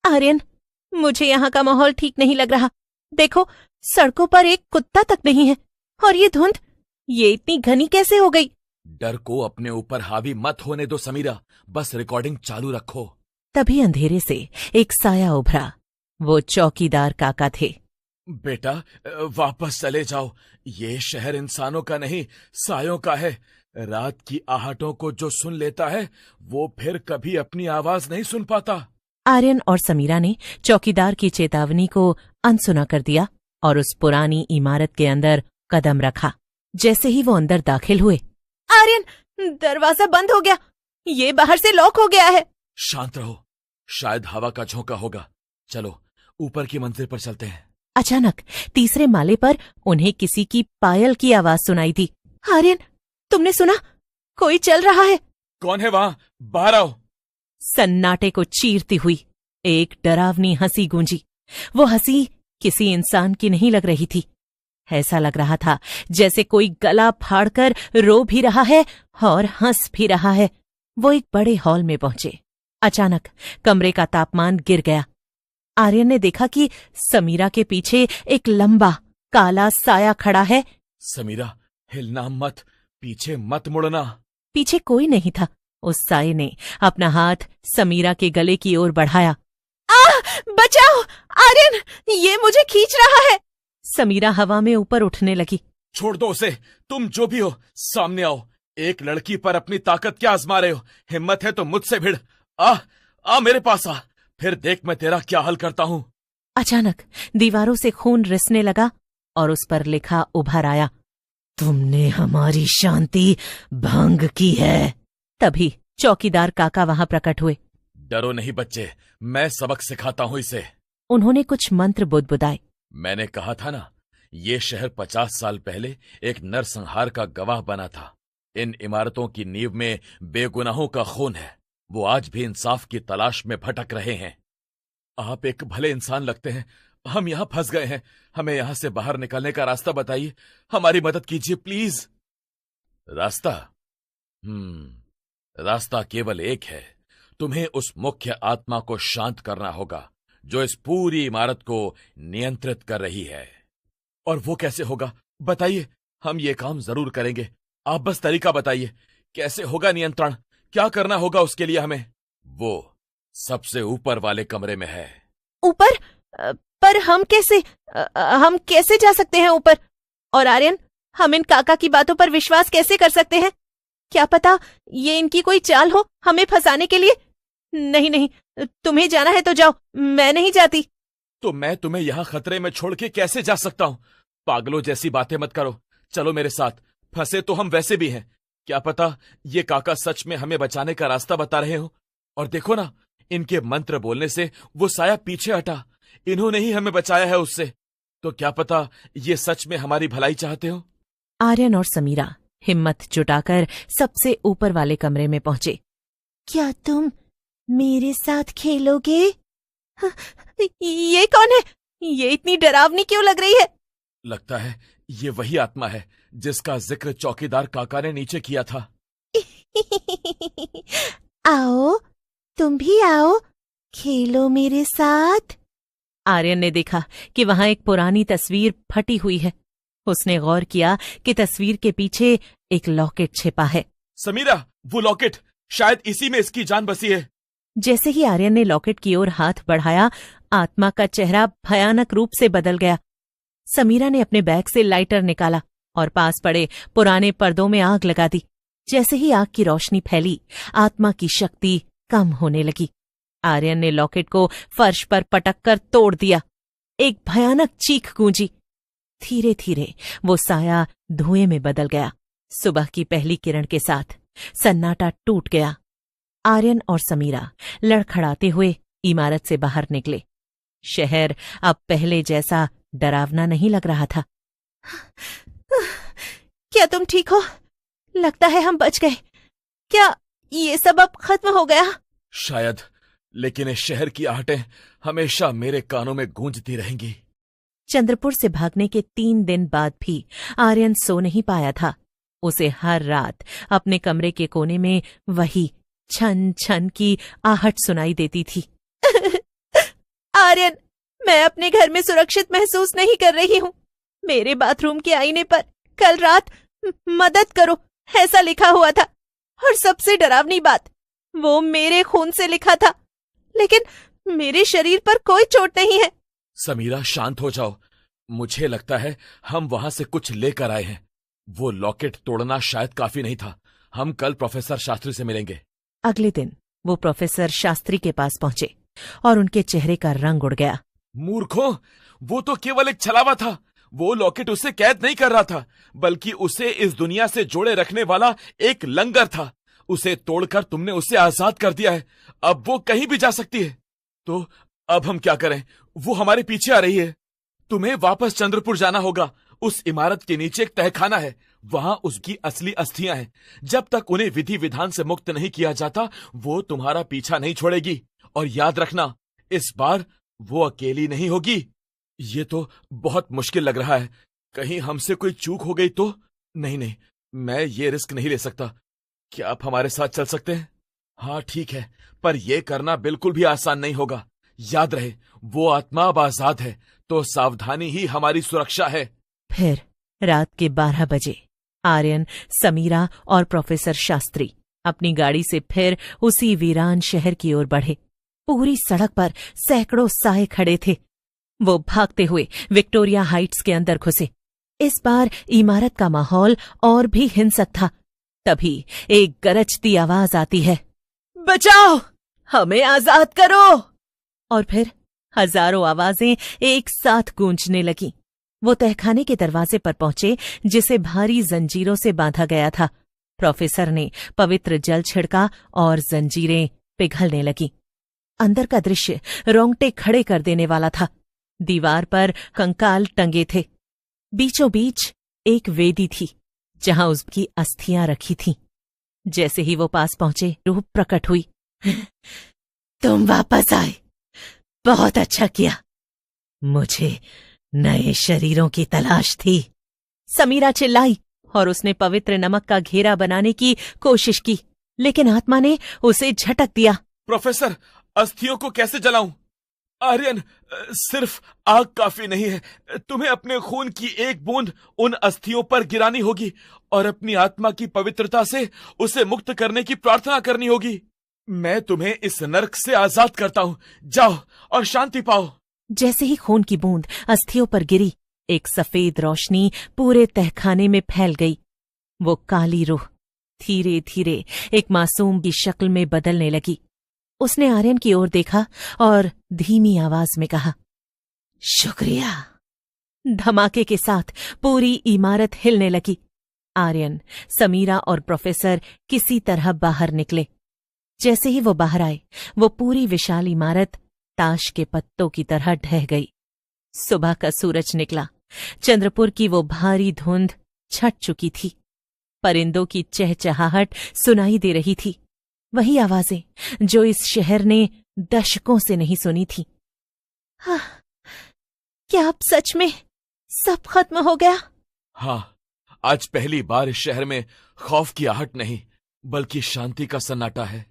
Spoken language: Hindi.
आर्यन, मुझे यहाँ का माहौल ठीक नहीं लग रहा। देखो, सड़कों पर एक कुत्ता तक नहीं है, और ये धुंध, ये इतनी घनी कैसे हो गई? डर को अपने ऊपर हावी मत होने दो समीरा, बस रिकॉर्डिंग चालू रखो। तभी अंधेरे से एक साया उभरा। वो चौकीदार काका थे। बेटा, वापस चले जाओ। ये शहर इंसानों का नहीं, सायों का है। रात की आहटों को जो सुन लेता है, वो फिर कभी अपनी आवाज नहीं सुन पाता। आर्यन और समीरा ने चौकीदार की चेतावनी को अनसुना कर दिया और उस पुरानी इमारत के अंदर कदम रखा। जैसे ही वो अंदर दाखिल हुए, आर्यन, दरवाजा बंद हो गया, ये बाहर से लॉक हो गया है। शांत रहो, शायद हवा का झोंका होगा। चलो ऊपर की मंजिल पर चलते हैं। अचानक तीसरे माले पर उन्हें किसी की पायल की आवाज सुनाई दी। आर्यन, तुमने सुना? कोई चल रहा है। कौन है वहां? बाहर आओ। सन्नाटे को चीरती हुई एक डरावनी हंसी गूंजी। वो हंसी किसी इंसान की नहीं लग रही थी। ऐसा लग रहा था जैसे कोई गला फाड़कर रो भी रहा है और हंस भी रहा है। वो एक बड़े हॉल में पहुंचे। अचानक कमरे का तापमान गिर गया। आर्यन ने देखा कि समीरा के पीछे एक लंबा काला साया खड़ा है। समीरा, हिलना मत, पीछे मत मुड़ना। पीछे कोई नहीं था। उस साये ने अपना हाथ समीरा के गले की ओर बढ़ाया। बचाओ आर्यन, ये मुझे खींच रहा है। समीरा हवा में ऊपर उठने लगी। छोड़ दो उसे, तुम जो भी हो सामने आओ। एक लड़की पर अपनी ताकत क्या आजमा रहे हो? हिम्मत है तो मुझसे भिड़। आ मेरे पास आ, फिर देख मैं तेरा क्या हल करता हूं। अचानक दीवारों से खून रिसने लगा और उस पर लिखा उभर आया, तुमने हमारी शांति भंग की है। तभी चौकीदार काका वहां प्रकट हुए। डरो नहीं बच्चे, मैं सबक सिखाता हूं इसे। उन्होंने कुछ मंत्र बुदबुदाए। मैंने कहा था ना, ये शहर 50 साल पहले एक नरसंहार का गवाह बना था। इन इमारतों की नींव में बेगुनाहों का खून है। वो आज भी इंसाफ की तलाश में भटक रहे हैं। आप एक भले इंसान लगते हैं। हम यहां फंस गए हैं। हमें यहां से बाहर निकलने का रास्ता बताइए। हमारी मदद कीजिए प्लीज। रास्ता? रास्ता केवल एक है। तुम्हें उस मुख्य आत्मा को शांत करना होगा जो इस पूरी इमारत को नियंत्रित कर रही है। और वो कैसे होगा? बताइए, हम ये काम जरूर करेंगे। आप बस तरीका बताइए, कैसे होगा नियंत्रण? क्या करना होगा उसके लिए हमें? वो सबसे ऊपर वाले कमरे में है। ऊपर? पर हम कैसे जा सकते हैं ऊपर? और आर्यन, हम इन काका की बातों पर विश्वास कैसे कर सकते हैं? क्या पता ये इनकी कोई चाल हो हमें फंसाने के लिए। नहीं, तुम्हें जाना है तो जाओ, मैं नहीं जाती। तो मैं तुम्हें यहां खतरे में छोड़ के कैसे जा सकता हूं? पागलों जैसी बातें मत करो, चलो मेरे साथ। फंसे तो हम वैसे भी हैं। क्या पता ये काका सच में हमें बचाने का रास्ता बता रहे हो। और देखो ना, इनके मंत्र बोलने से वो साया पीछे हटा। इन्होंने ही हमें बचाया है उससे। तो क्या पता ये सच में हमारी भलाई चाहते हो। आर्यन और समीरा हिम्मत जुटाकर सबसे ऊपर वाले कमरे में पहुंचे। क्या तुम मेरे साथ खेलोगे? ये कौन है? ये इतनी डरावनी क्यों लग रही है? लगता है ये वही आत्मा है जिसका जिक्र चौकीदार काका ने नीचे किया था। आओ, तुम भी आओ, खेलो मेरे साथ। आर्यन ने देखा कि वहां एक पुरानी तस्वीर फटी हुई है। उसने गौर किया कि तस्वीर के पीछे एक लॉकेट छिपा है। समीरा, वो लॉकेट, शायद इसी में इसकी जान बसी है। जैसे ही आर्यन ने लॉकेट की ओर हाथ बढ़ाया, आत्मा का चेहरा भयानक रूप से बदल गया। समीरा ने अपने बैग से लाइटर निकाला और पास पड़े पुराने पर्दों में आग लगा दी। जैसे ही आग की रोशनी फैली, आत्मा की शक्ति कम होने लगी। आर्यन ने लॉकेट को फर्श पर पटक कर तोड़ दिया। एक भयानक चीख गूंजी। धीरे धीरे वो साया धुएं में बदल गया। सुबह की पहली किरण के साथ सन्नाटा टूट गया। आर्यन और समीरा लड़खड़ाते हुए इमारत से बाहर निकले। शहर अब पहले जैसा डरावना नहीं लग रहा था। क्या तुम ठीक हो? लगता है हम बच गए। क्या ये सब अब खत्म हो गया? शायद, लेकिन इस शहर की आहटें हमेशा मेरे कानों में गूंजती रहेंगी। चंद्रपुर से भागने के 3 दिन बाद भी आर्यन सो नहीं पाया था। उसे हर रात अपने कमरे के कोने में वही छन छन की आहट सुनाई देती थी। आर्यन, मैं अपने घर में सुरक्षित महसूस नहीं कर रही हूँ। मेरे बाथरूम के आईने पर कल रात मदद करो ऐसा लिखा हुआ था, और सबसे डरावनी बात, वो मेरे खून से लिखा था, लेकिन मेरे शरीर पर कोई चोट नहीं है। समीरा, शांत हो जाओ। मुझे लगता है हम वहां से कुछ लेकर आए हैं। वो लॉकेट तोड़ना शायद काफी नहीं था। हम कल प्रोफेसर शास्त्री से मिलेंगे। अगले दिन वो प्रोफेसर शास्त्री के पास पहुंचे और उनके चेहरे का रंग उड़ गया। मूर्खों, वो तो केवल एक छलावा था। वो लॉकेट उसे कैद नहीं कर रहा था, बल्कि उसे इस दुनिया से जोड़े रखने वाला एक लंगर था। उसे तोड़कर तुमने उसे आजाद कर दिया है। अब वो कहीं भी जा सकती है। तो अब हम क्या करें? वो हमारे पीछे आ रही है। तुम्हें वापस चंद्रपुर जाना होगा। उस इमारत के नीचे एक तहखाना है, वहां उसकी असली अस्थियां हैं। जब तक उन्हें विधि विधान से मुक्त नहीं किया जाता, वो तुम्हारा पीछा नहीं छोड़ेगी। और याद रखना, इस बार वो अकेली नहीं होगी। ये तो बहुत मुश्किल लग रहा है। कहीं हमसे कोई चूक हो गई तो? नहीं, मैं ये रिस्क नहीं ले सकता। क्या आप हमारे साथ चल सकते हैं? हाँ ठीक है, पर यह करना बिल्कुल भी आसान नहीं होगा। याद रहे, वो आत्मा अब आजाद है, तो सावधानी ही हमारी सुरक्षा है। फिर रात के 12 बजे आर्यन, समीरा और प्रोफेसर शास्त्री अपनी गाड़ी से फिर उसी वीरान शहर की ओर बढ़े। पूरी सड़क पर सैकड़ों साए खड़े थे। वो भागते हुए विक्टोरिया हाइट्स के अंदर घुसे। इस बार इमारत का माहौल और भी हिंसक था। तभी एक गरजती आवाज आती है, बचाओ, हमें आजाद करो। और फिर हजारों आवाजें एक साथ गूंजने लगीं। वो तहखाने के दरवाजे पर पहुंचे, जिसे भारी जंजीरों से बांधा गया था। प्रोफेसर ने पवित्र जल छिड़का और जंजीरें पिघलने लगीं। अंदर का दृश्य रोंगटे खड़े कर देने वाला था। दीवार पर कंकाल टंगे थे। बीचों बीच एक वेदी थी, जहां उसकी अस्थियां रखी थीं। जैसे ही वो पास पहुंचे, रूह प्रकट हुई। तुम वापस आए, बहुत अच्छा किया। मुझे नए शरीरों की तलाश थी। समीरा चिल्लाई और उसने पवित्र नमक का घेरा बनाने की कोशिश की, लेकिन आत्मा ने उसे झटक दिया। प्रोफेसर, अस्थियों को कैसे जलाऊं? आर्यन, सिर्फ आग काफी नहीं है। तुम्हें अपने खून की एक बूंद उन अस्थियों पर गिरानी होगी और अपनी आत्मा की पवित्रता से उसे मुक्त करने की प्रार्थना करनी होगी। मैं तुम्हें इस नर्क से आजाद करता हूं। जाओ और शांति पाओ। जैसे ही खून की बूंद अस्थियों पर गिरी, एक सफेद रोशनी पूरे तहखाने में फैल गई। वो काली रूह धीरे धीरे एक मासूम की शक्ल में बदलने लगी। उसने आर्यन की ओर देखा और धीमी आवाज में कहा, शुक्रिया। धमाके के साथ पूरी इमारत हिलने लगी। आर्यन, समीरा और प्रोफेसर किसी तरह बाहर निकले। जैसे ही वो बाहर आए, वो पूरी विशाल इमारत ताश के पत्तों की तरह ढह गई। सुबह का सूरज निकला। चंद्रपुर की वो भारी धुंध छट चुकी थी। परिंदों की चहचहाहट सुनाई दे रही थी, वही आवाजें जो इस शहर ने दशकों से नहीं सुनी थी। क्या अब सच में सब खत्म हो गया? हाँ, आज पहली बार इस शहर में खौफ की आहट नहीं, बल्कि शांति का सन्नाटा है।